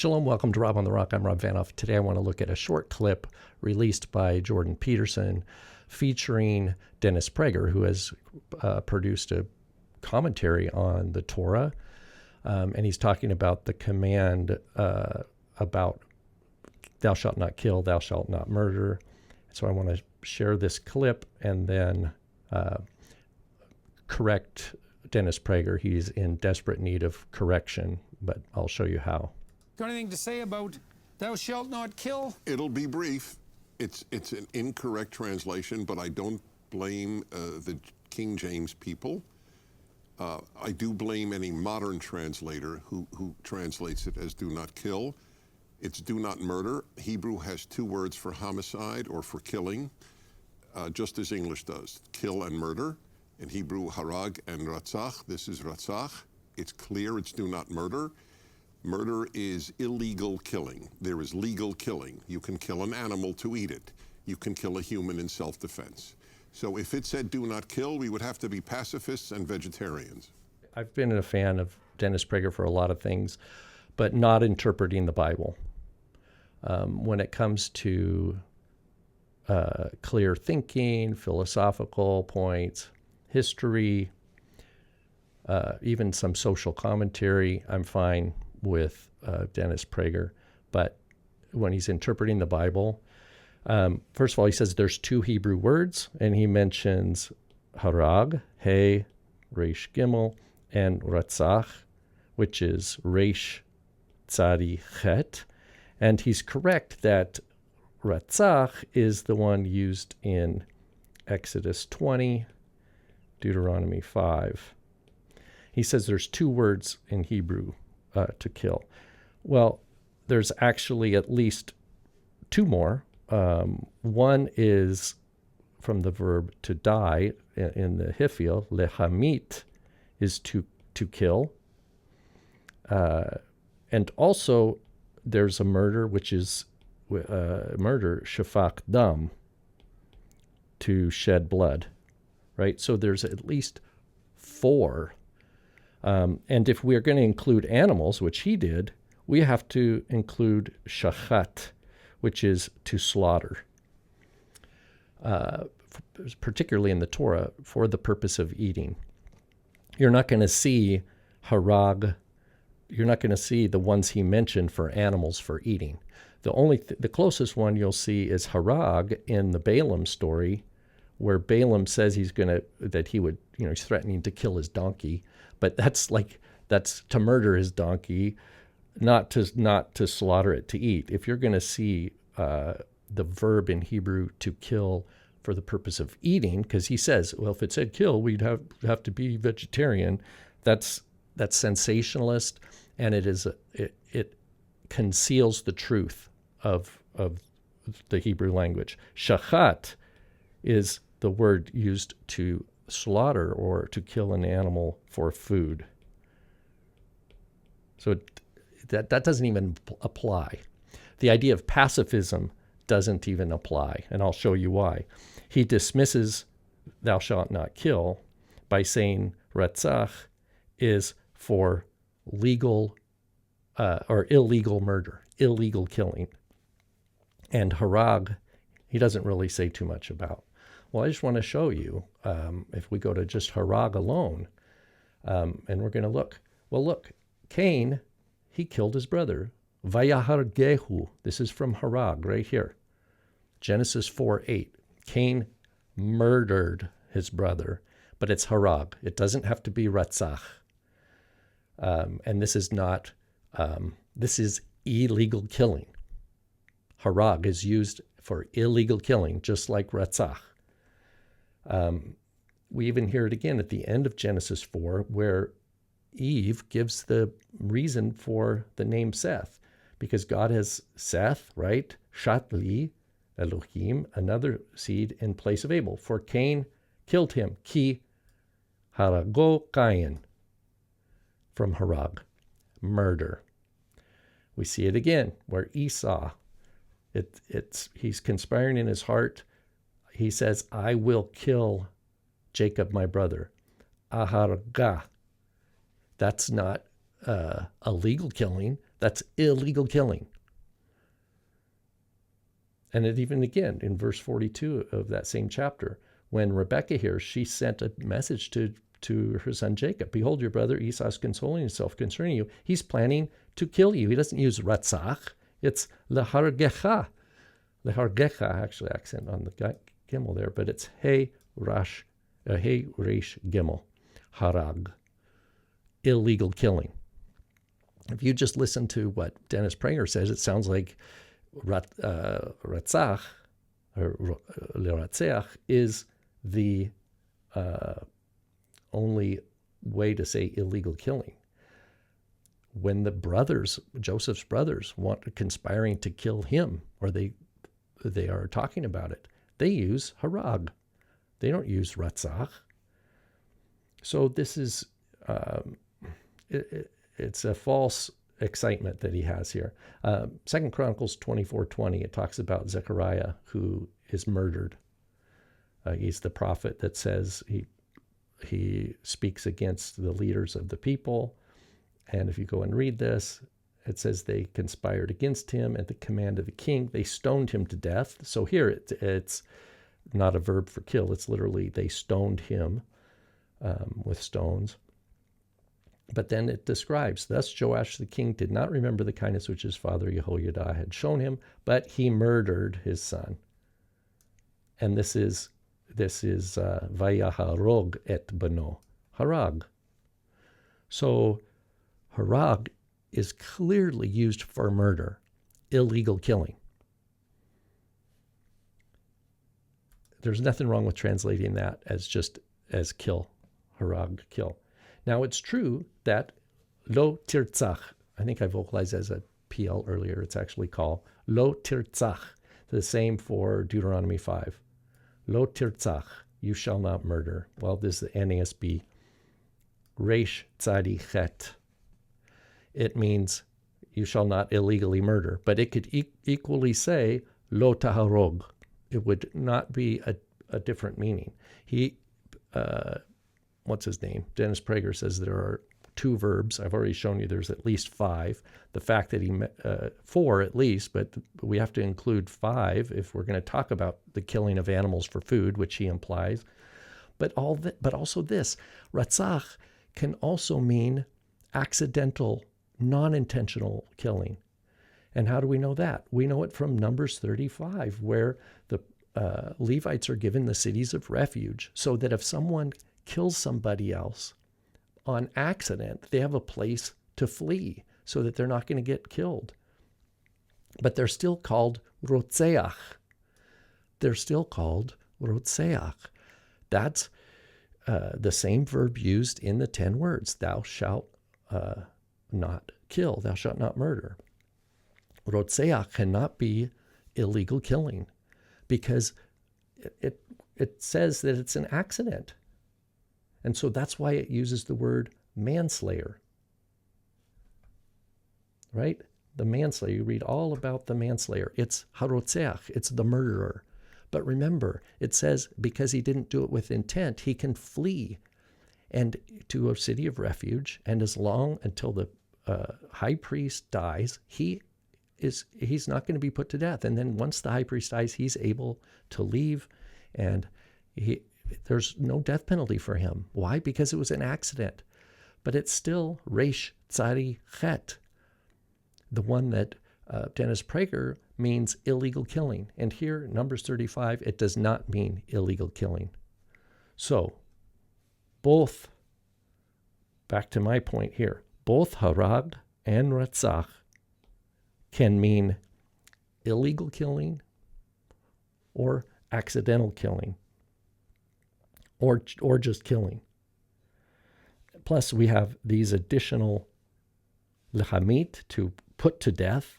Shalom, welcome to Rob on the Rock. I'm Rob Vanoff. Today I want to look at a short clip released by Jordan Peterson featuring Dennis Prager, who has produced a commentary on the Torah. And he's talking about the command about thou shalt not kill, thou shalt not murder. So I want to share this clip and then correct Dennis Prager. He's in desperate need of correction, but I'll show you how. Got anything to say about thou shalt not kill? It'll be brief. It's an incorrect translation, but I don't blame the King James people. I do blame any modern translator who translates it as do not kill. It's do not murder. Hebrew has two words for homicide or for killing, just as English does, kill and murder. In Hebrew, harag and ratzach. This is ratzach. It's clear it's do not murder. Murder is illegal killing. There is legal killing. You can kill an animal to eat it. You can kill a human in self-defense. So if it said do not kill, we would have to be pacifists and vegetarians. I've been a fan of Dennis Prager for a lot of things, but not interpreting the Bible. When it comes to clear thinking, philosophical points, history, even some social commentary, I'm fine with Dennis Prager. But when he's interpreting the Bible, first of all, he says there's two Hebrew words, and he mentions harag, hey, resh gimel, and ratzach, which is resh tzadi chet. And he's correct that ratzach is the one used in Exodus 20, Deuteronomy 5. He says there's two words in Hebrew to kill. Well, there's actually at least two more. One is from the verb to die in the Hifil. Lehamit is to kill. And also there's a murder, which is murder, shafak dam, to shed blood, right? So there's at least four. And if we're going to include animals, which he did, we have to include shachat, which is to slaughter, particularly in the Torah, for the purpose of eating. You're not going to see harag. You're not going to see the ones he mentioned for animals for eating. The closest one you'll see is harag in the Balaam story, where Balaam says he's threatening to kill his donkey, but that's to murder his donkey, not to slaughter it to eat. If you're going to see the verb in Hebrew to kill for the purpose of eating, because he says, well, if it said kill, we'd have to be vegetarian. That's sensationalist, and it conceals the truth of the Hebrew language. Shachat is the word used to slaughter or to kill an animal for food. So that doesn't even apply. The idea of pacifism doesn't even apply, and I'll show you why. He dismisses thou shalt not kill by saying ratzach is for legal or illegal murder, illegal killing. And harag, he doesn't really say too much about. Well, I just want to show you, if we go to just harag alone, and we're going to look. Well, look, Cain, he killed his brother. Vayahargehu. This is from harag right here. Genesis 4:8. Cain murdered his brother, but it's harag. It doesn't have to be ratzach. And this is not, this is illegal killing. Harag is used for illegal killing, just like ratzach. We even hear it again at the end of Genesis 4, where Eve gives the reason for the name Seth, because God has Seth, right? Shatli, Elohim, another seed in place of Abel. For Cain killed him. Ki harago Cain, from harag, murder. We see it again where Esau, he's conspiring in his heart. He says, I will kill Jacob, my brother. Aharga. That's not a legal killing. That's illegal killing. And it even again in verse 42 of that same chapter, when Rebekah hears, she sent a message to her son Jacob. Behold, your brother Esau is consoling himself concerning you. He's planning to kill you. He doesn't use ratzach. It's lehargecha. Lehargecha, actually accent on the gimel there, but it's hey resh gimel, harag, illegal killing. If you just listen to what Dennis Prager says, it sounds like ratzach or leratzeach is the only way to say illegal killing. When the brothers, Joseph's brothers, conspiring to kill him, or they are talking about it, they use harag. They don't use ratzach. So this is it's a false excitement that he has here. 2 Chronicles 24:20, it talks about Zechariah who is murdered. He's the prophet that says he speaks against the leaders of the people. And if you go and read this, it says they conspired against him at the command of the king. They stoned him to death. So here it's not a verb for kill. It's literally they stoned him with stones. But then it describes, thus Joash the king did not remember the kindness which his father Jehoiada had shown him, but he murdered his son. And this is vayaharog et bano, harag. So harag is clearly used for murder, illegal killing. There's nothing wrong with translating that as just as kill, harag, kill. Now, it's true that lo tirtzach, I think I vocalized as a PL earlier, it's actually called lo tirtzach, the same for Deuteronomy 5. Lo tirtzach, you shall not murder. Well, this is the NASB, resh tzadi chet. It means you shall not illegally murder, but it could equally say lo taharog. It would not be a different meaning. What's his name? Dennis Prager says there are 2 verbs. I've already shown you there's at least 5. The fact that 4 at least, but we have to include 5 if we're going to talk about the killing of animals for food, which he implies. But also this, ratzach can also mean accidental, non-intentional killing. And how do we know that? We know it from Numbers 35, where the Levites are given the cities of refuge, so that if someone kills somebody else on accident, they have a place to flee so that they're not going to get killed. But they're still called rotzeach. They're still called rotzeach. That's the same verb used in the 10 words. Thou shalt not kill. Thou shalt not murder. Rotzeach cannot be illegal killing because it says that it's an accident. And so that's why it uses the word manslayer, right? The manslayer, you read all about the manslayer. It's harotzeach, it's the murderer. But remember, it says because he didn't do it with intent, he can flee and to a city of refuge. And as long until the high priest dies, he's not going to be put to death. And then once the high priest dies, he's able to leave, and there's no death penalty for him. Why? Because it was an accident. But it's still resh tzari chet, the one that Dennis Prager means illegal killing. And here, Numbers 35, it does not mean illegal killing. So, both, back to my point here, both harag and ratzach can mean illegal killing or accidental killing. Or just killing. Plus, we have these additional lechamit, to put to death,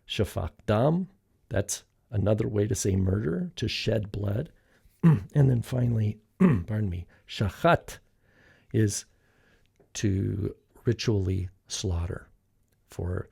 shafak dam, that's another way to say murder, to shed blood. And then finally, shachat is to ritually slaughter for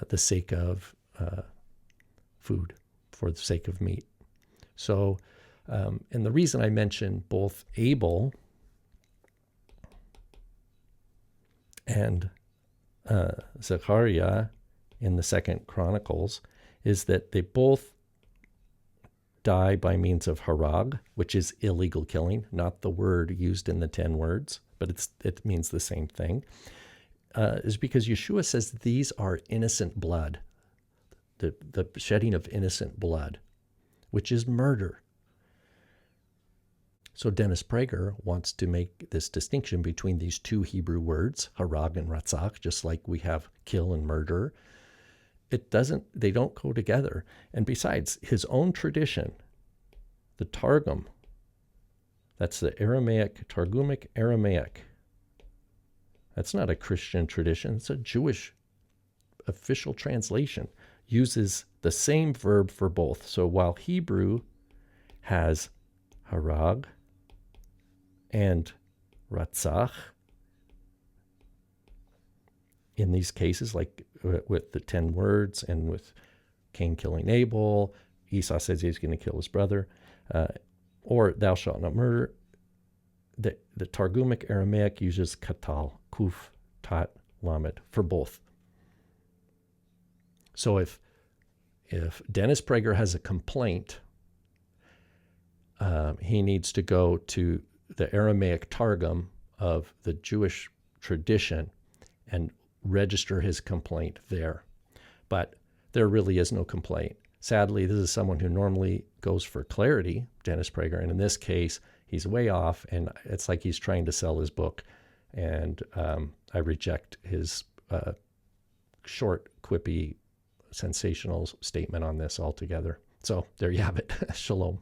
the sake of food, for the sake of meat. So, and the reason I mention both Abel and Zechariah in the Second Chronicles is that they both die by means of harag, which is illegal killing, not the word used in the 10 words, but it means the same thing, is because Yeshua says these are innocent blood, the shedding of innocent blood, which is murder. So Dennis Prager wants to make this distinction between these two Hebrew words, harag and ratzach, just like we have kill and murder. They don't go together. And besides, his own tradition, the Targum, that's the Aramaic, Targumic Aramaic. That's not a Christian tradition. It's a Jewish official translation. Uses the same verb for both. So while Hebrew has harag and ratzach, in these cases, like with the 10 words and with Cain killing Abel, Esau says he's going to kill his brother, or thou shalt not murder, the Targumic Aramaic uses katal, kuf, tat, lamed, for both. So if Dennis Prager has a complaint, he needs to go to the Aramaic Targum of the Jewish tradition and register his complaint there. But there really is no complaint. Sadly, this is someone who normally goes for clarity, Dennis Prager, and in this case, he's way off, and it's like he's trying to sell his book, and I reject his short, quippy, sensational statement on this altogether. So there you have it. Shalom.